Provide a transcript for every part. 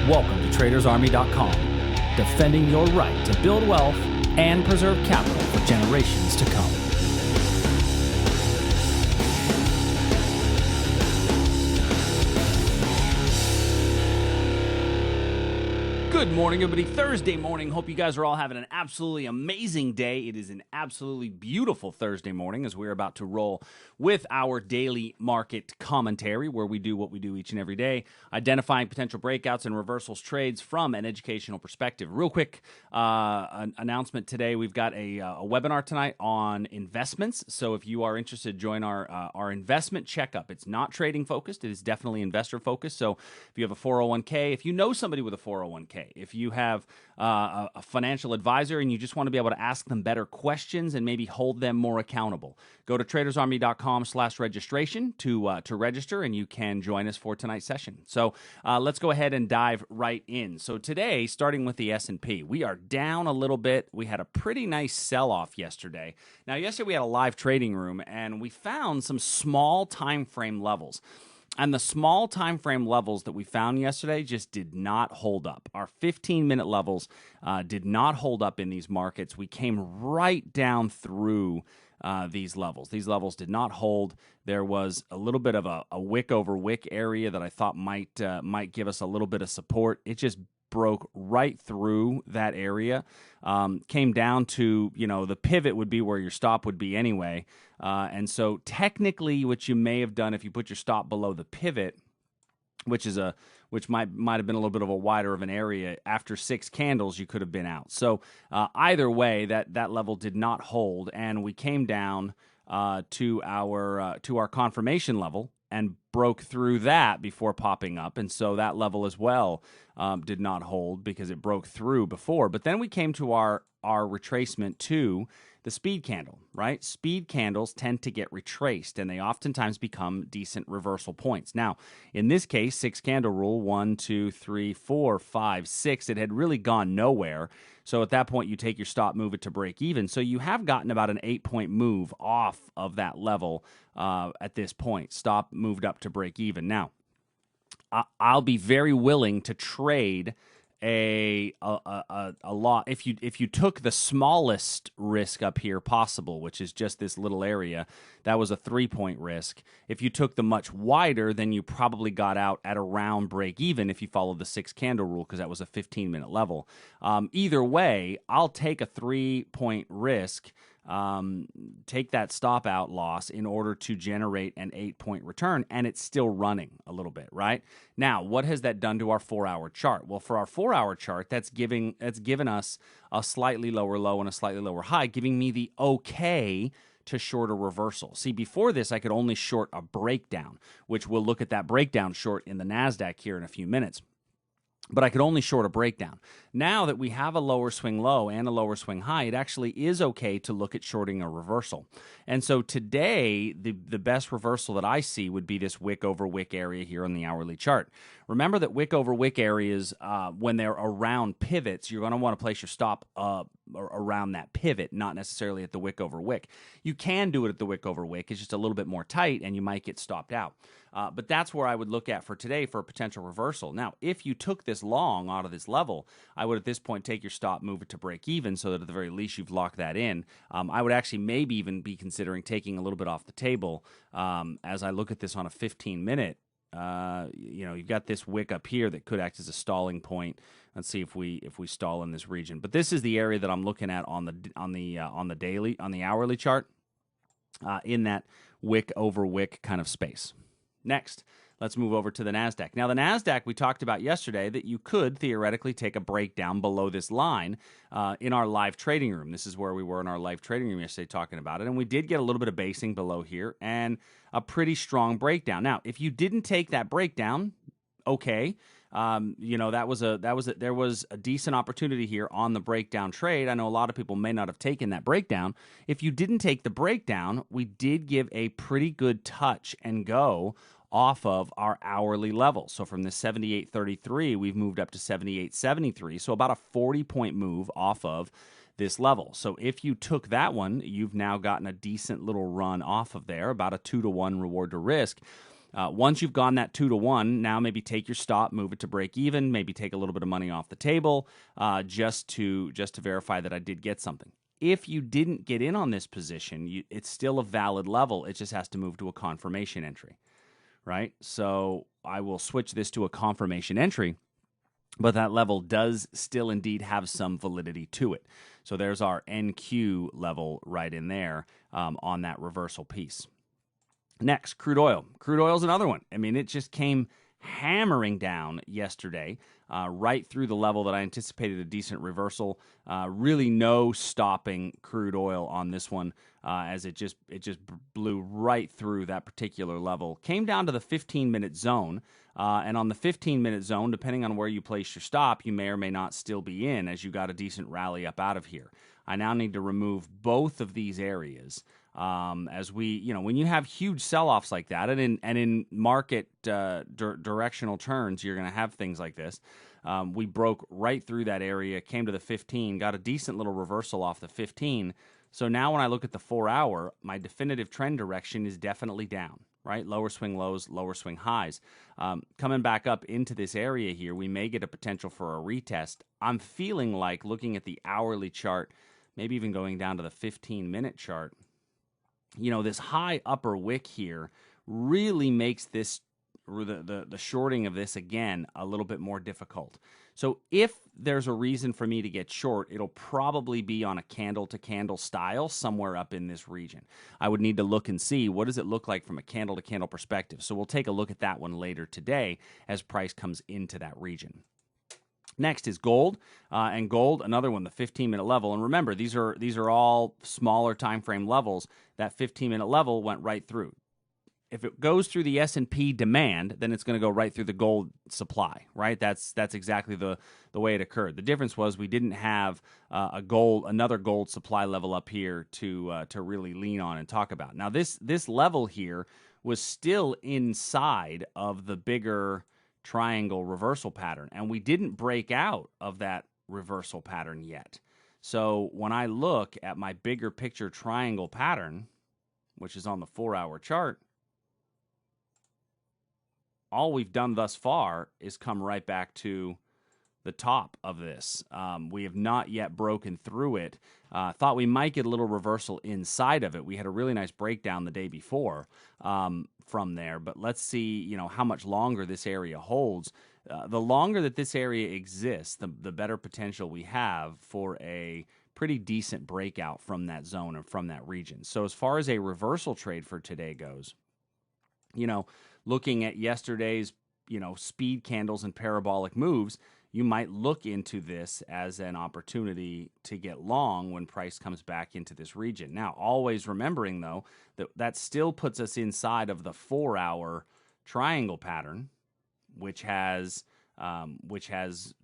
Welcome to TradersArmy.com, defending your right to build wealth and preserve capital for generations to come. Good morning, everybody. Thursday morning. Hope you guys are all having an absolutely amazing day. It is an absolutely beautiful Thursday morning as we're about to roll with our daily market commentary, where we do what we do each and every day, identifying potential breakouts and reversals trades from an educational perspective. Real quick announcement today. We've got a webinar tonight on investments. So if you are interested, join our investment checkup. It's not trading focused. It is definitely investor focused. So if you have a 401k, if you know somebody with a 401k, if you have a financial advisor and you just want to be able to ask them better questions and maybe hold them more accountable, go to tradersarmy.com/registration to register, and you can join us for tonight's session. So let's go ahead and dive right in. So today, starting with the S&P, we are down a little bit. We had a pretty nice sell-off yesterday. Now, yesterday we had a live trading room, and we found some small time frame levels. And the small time frame levels that we found yesterday just did not hold up. Our 15-minute levels did not hold up in these markets. We came right down through these levels. These levels did not hold. There was a little bit of a wick over wick area that I thought might give us a little bit of support. It just broke right through that area, came down to, the pivot would be where your stop would be anyway. And so technically what you may have done if you put your stop below the pivot, which might have been a little bit of a wider of an area, after 6 candles, you could have been out. So either way, that level did not hold, and we came down to our confirmation level and broke through that before popping up. And so that level as well did not hold because it broke through before. But then we came to our retracement to the speed candle, right? Speed candles tend to get retraced, and they oftentimes become decent reversal points. Now, in this case, 6 candle rule, 1, 2, 3, 4, 5, 6, it had really gone nowhere. So at that point, you take your stop, move it to break even. So you have gotten about an 8-point move off of that level at this point. Stop moved up to break even. Now, I'll be very willing to trade a lot if you took the smallest risk up here possible, which is just this little area. That was a 3-point risk. If you took the much wider, then you probably got out at around break even if you followed the 6 candle rule, because that was a 15-minute level. Either way, I'll take a 3-point risk, take that stop out loss in order to generate an 8-point return, and it's still running a little bit, right? Now, what has that done to our 4-hour chart? Well, for our 4-hour chart, that's given us a slightly lower low and a slightly lower high, giving me the okay to short a reversal. See, before this, I could only short a breakdown, which we'll look at that breakdown short in the NASDAQ here in a few minutes. But I could only short a breakdown. Now that we have a lower swing low and a lower swing high, it actually is okay to look at shorting a reversal. And so today, the best reversal that I see would be this wick over wick area here on the hourly chart. Remember that wick over wick areas, when they're around pivots, you're going to want to place your stop around that pivot, not necessarily at the wick over wick. You can do it at the wick over wick. It's just a little bit more tight, and you might get stopped out. But that's where I would look at for today for a potential reversal. Now, if you took this long out of this level, I would at this point take your stop, move it to break even, so that at the very least you've locked that in. I would actually maybe even be considering taking a little bit off the table as I look at this on a 15-minute. You've got this wick up here that could act as a stalling point. Let's see if we stall in this region. But this is the area that I'm looking at on the hourly chart, in that wick over wick kind of space. Next, let's move over to the NASDAQ. Now, the NASDAQ, we talked about yesterday that you could theoretically take a breakdown below this line in our live trading room. This is where we were in our live trading room yesterday talking about it, and we did get a little bit of basing below here and a pretty strong breakdown. Now, if you didn't take that breakdown, okay, there was a decent opportunity here on the breakdown trade. I know a lot of people may not have taken that breakdown. If you didn't take the breakdown, we did give a pretty good touch and go off of our hourly level. So from the 78.33, we've moved up to 78.73. So about a 40-point move off of this level. So if you took that one, you've now gotten a decent little run off of there, about a 2-to-1 reward to risk. Once you've gone that 2-to-1, now maybe take your stop, move it to break even, maybe take a little bit of money off the table, just to verify that I did get something. If you didn't get in on this position, it's still a valid level. It just has to move to a confirmation entry, right? So I will switch this to a confirmation entry, but that level does still indeed have some validity to it. So there's our NQ level right in there on that reversal piece. Next, crude oil. Crude oil is another one. I mean, it just came hammering down yesterday, right through the level that I anticipated a decent reversal. Really no stopping crude oil on this one, as it just blew right through that particular level. Came down to the 15-minute zone, and on the 15-minute zone, depending on where you place your stop, you may or may not still be in, as you got a decent rally up out of here. I now need to remove both of these areas. As we, when you have huge sell-offs like that, and in market directional turns, you're going to have things like this. We broke right through that area, came to the 15, got a decent little reversal off the 15. So now when I look at the 4-hour, my definitive trend direction is definitely down, right? Lower swing lows, lower swing highs. Coming back up into this area here, we may get a potential for a retest. I'm feeling like, looking at the hourly chart, maybe even going down to the 15-minute chart, this high upper wick here really makes this, the shorting of this, again, a little bit more difficult. So if there's a reason for me to get short, it'll probably be on a candle-to-candle style somewhere up in this region. I would need to look and see, what does it look like from a candle-to-candle perspective? So we'll take a look at that one later today as price comes into that region. Next is gold, and gold, another one, the 15-minute level. And remember, these are all smaller time frame levels. That 15-minute level went right through. If it goes through the S&P demand, then it's going to go right through the gold supply, right? That's exactly the way it occurred. The difference was we didn't have another gold supply level up here to really lean on and talk about. Now this level here was still inside of the bigger triangle reversal pattern, and we didn't break out of that reversal pattern yet. So when I look at my bigger picture triangle pattern, which is on the 4-hour chart, all we've done thus far is come right back to the top of this. We have not yet broken through it. Thought we might get a little reversal inside of it. We had a really nice breakdown the day before from there, but let's see, how much longer this area holds. The longer that this area exists, the better potential we have for a pretty decent breakout from that zone and from that region. So as far as a reversal trade for today goes, looking at yesterday's, speed candles and parabolic moves, you might look into this as an opportunity to get long when price comes back into this region. Now, always remembering, though, that still puts us inside of the 4-hour triangle pattern, which has been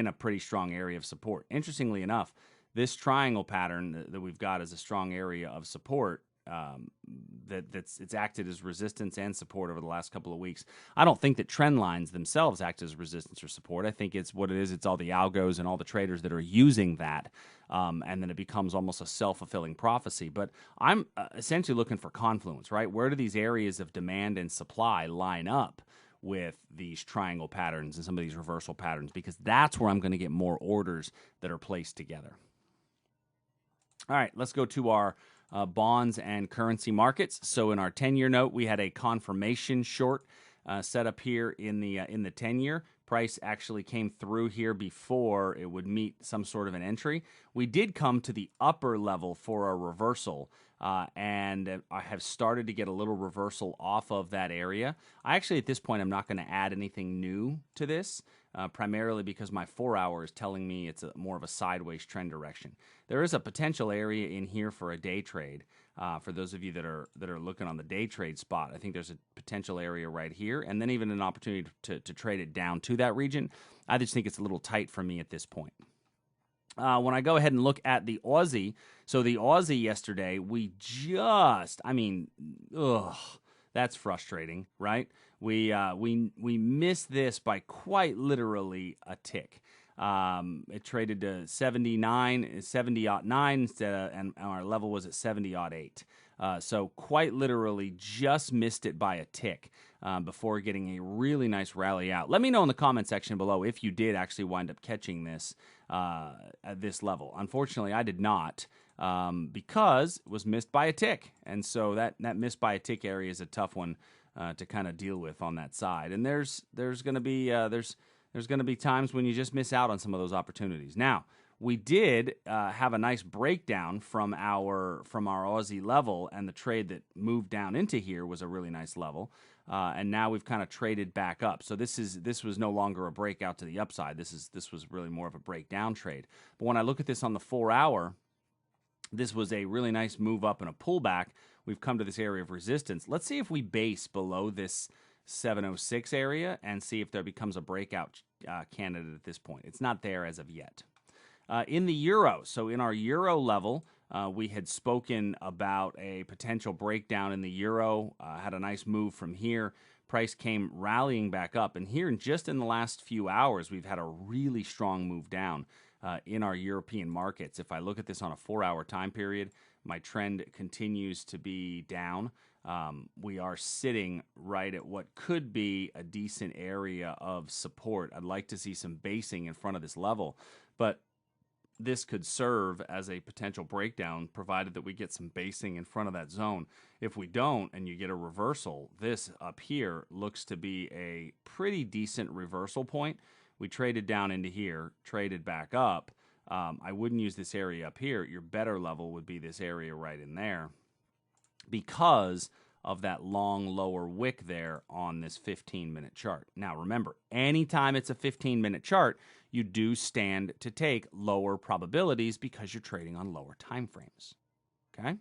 a pretty strong area of support. Interestingly enough, this triangle pattern that we've got as a strong area of support, it's acted as resistance and support over the last couple of weeks. I don't think that trend lines themselves act as resistance or support. I think it's what it is. It's all the algos and all the traders that are using that, and then it becomes almost a self-fulfilling prophecy. But I'm essentially looking for confluence, right? Where do these areas of demand and supply line up with these triangle patterns and some of these reversal patterns? Because that's where I'm going to get more orders that are placed together. All right, let's go to our bonds and currency markets. So in our 10-year note, we had a confirmation short set up here in the 10-year. Price actually came through here before it would meet some sort of an entry. We did come to the upper level for a reversal, and I have started to get a little reversal off of that area. I actually, at this point, I'm not going to add anything new to this, primarily because my 4-hour is telling me it's more of a sideways trend direction. There is a potential area in here for a day trade. For those of you that are looking on the day trade spot, I think there's a potential area right here, and then even an opportunity to trade it down to that region. I just think it's a little tight for me at this point. When I go ahead and look at the Aussie, so the Aussie yesterday, that's frustrating, right? We missed this by quite literally a tick. It traded to 70.9, and our level was at 70.8. So quite literally just missed it by a tick before getting a really nice rally out. Let me know in the comment section below if you did actually wind up catching this at this level. Unfortunately, I did not because it was missed by a tick. And so that missed by a tick area is a tough one to kind of deal with on that side. And there's going to be there's going to be times when you just miss out on some of those opportunities. Now, we did have a nice breakdown from our Aussie level, and the trade that moved down into here was a really nice level. And now we've kind of traded back up. So this was no longer a breakout to the upside. This was really more of a breakdown trade. But when I look at this on the 4-hour, this was a really nice move up and a pullback. We've come to this area of resistance. Let's see if we base below this 706 area and see if there becomes a breakout candidate at this point. It's not there as of yet. In the euro, so in our euro level, we had spoken about a potential breakdown in the euro, had a nice move from here. Price came rallying back up. And here, just in the last few hours, we've had a really strong move down in our European markets. If I look at this on a 4-hour time period, my trend continues to be down. We are sitting right at what could be a decent area of support. I'd like to see some basing in front of this level, but this could serve as a potential breakdown provided that we get some basing in front of that zone. If we don't and you get a reversal, this up here looks to be a pretty decent reversal point. We traded down into here, traded back up. I wouldn't use this area up here. Your better level would be this area right in there because of that long lower wick there on this 15-minute chart. Now, remember, anytime it's a 15-minute chart, you do stand to take lower probabilities because you're trading on lower time frames. Okay?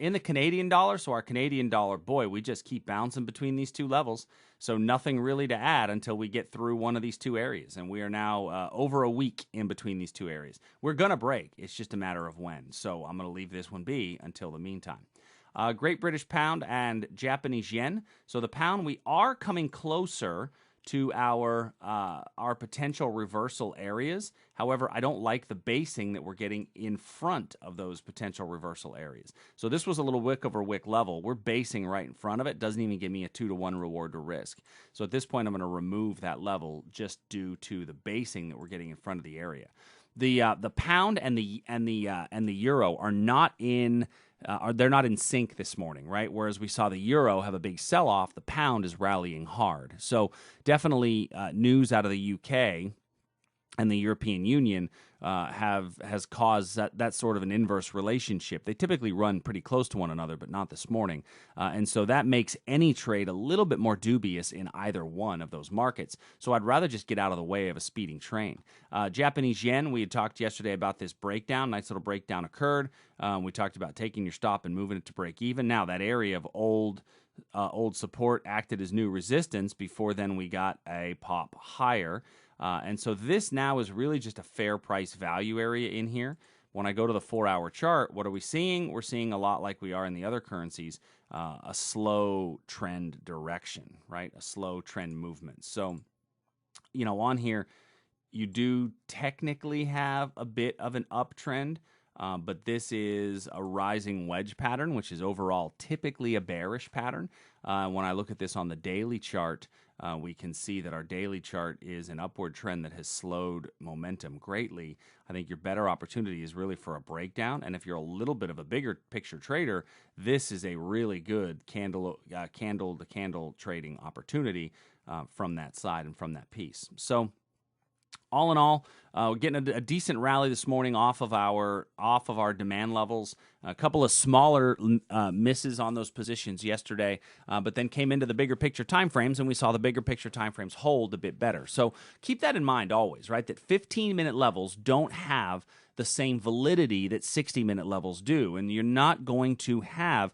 In the Canadian dollar, so our Canadian dollar, boy, we just keep bouncing between these two levels. So nothing really to add until we get through one of these two areas. And we are now over a week in between these two areas. We're going to break. It's just a matter of when. So I'm going to leave this one be until the meantime. Great British Pound and Japanese Yen. So the pound, we are coming closer to our potential reversal areas. However, I don't like the basing that we're getting in front of those potential reversal areas. So this was a little wick over wick level. We're basing right in front of it. Doesn't even give me a 2-to-1 reward to risk. So at this point, I'm going to remove that level just due to the basing that we're getting in front of the area. The pound and the euro are not in. They're not in sync this morning, right? Whereas we saw the euro have a big sell-off, the pound is rallying hard. So definitely news out of the UK and the European Union has caused that sort of an inverse relationship. They typically run pretty close to one another, but not this morning. And so that makes any trade a little bit more dubious in either one of those markets. So I'd rather just get out of the way of a speeding train. Japanese yen, we had talked yesterday about this breakdown. Nice little breakdown occurred. We talked about taking your stop and moving it to break even. Now that area of old support acted as new resistance. Before then we got a pop higher. And so this now is really just a fair price value area in here. When I go to the 4-hour chart, what are we seeing? We're seeing a lot like we are in the other currencies, a slow trend direction, right? A slow trend movement. So, on here, you do technically have a bit of an uptrend, but this is a rising wedge pattern, which is overall typically a bearish pattern. When I look at this on the daily chart, we can see that our daily chart is an upward trend that has slowed momentum greatly. I think your better opportunity is really for a breakdown. And if you're a little bit of a bigger picture trader, this is a really good candle-to-candle trading opportunity from that side and from that piece. So all in all, we're getting a decent rally this morning off of our demand levels. A couple of smaller misses on those positions yesterday, but then came into the bigger picture timeframes, and we saw the bigger picture timeframes hold a bit better. So keep that in mind always, right? That 15-minute levels don't have the same validity that 60-minute levels do, and you're not going to have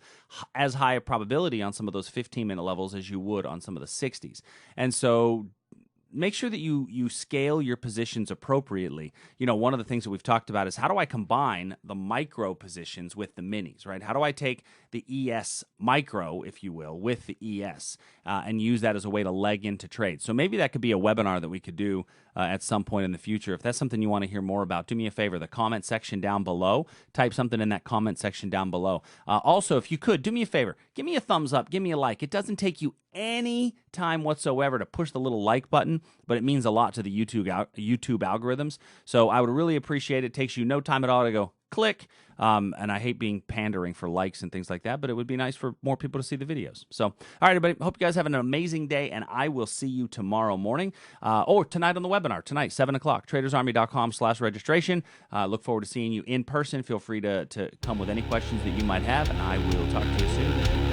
as high a probability on some of those 15-minute levels as you would on some of the 60s. And so make sure that you scale your positions appropriately. One of the things that we've talked about is how do I combine the micro positions with the minis, right? How do I take the ES micro, if you will, with the ES and use that as a way to leg into trades? So maybe that could be a webinar that we could do at some point in the future. If that's something you want to hear more about, do me a favor, the comment section down below. Type something in that comment section down below. Also, if you could, do me a favor, give me a thumbs up, give me a like. It doesn't take you any time whatsoever to push the little like button, but it means a lot to the YouTube algorithms. So I would really appreciate it. It takes you no time at all to go click. And I hate being pandering for likes and things like that, but it would be nice for more people to see the videos. So, all right, everybody, hope you guys have an amazing day, and I will see you tomorrow morning or tonight on the webinar, tonight, 7 o'clock, tradersarmy.com/registration. Look forward to seeing you in person. Feel free to come with any questions that you might have, and I will talk to you soon.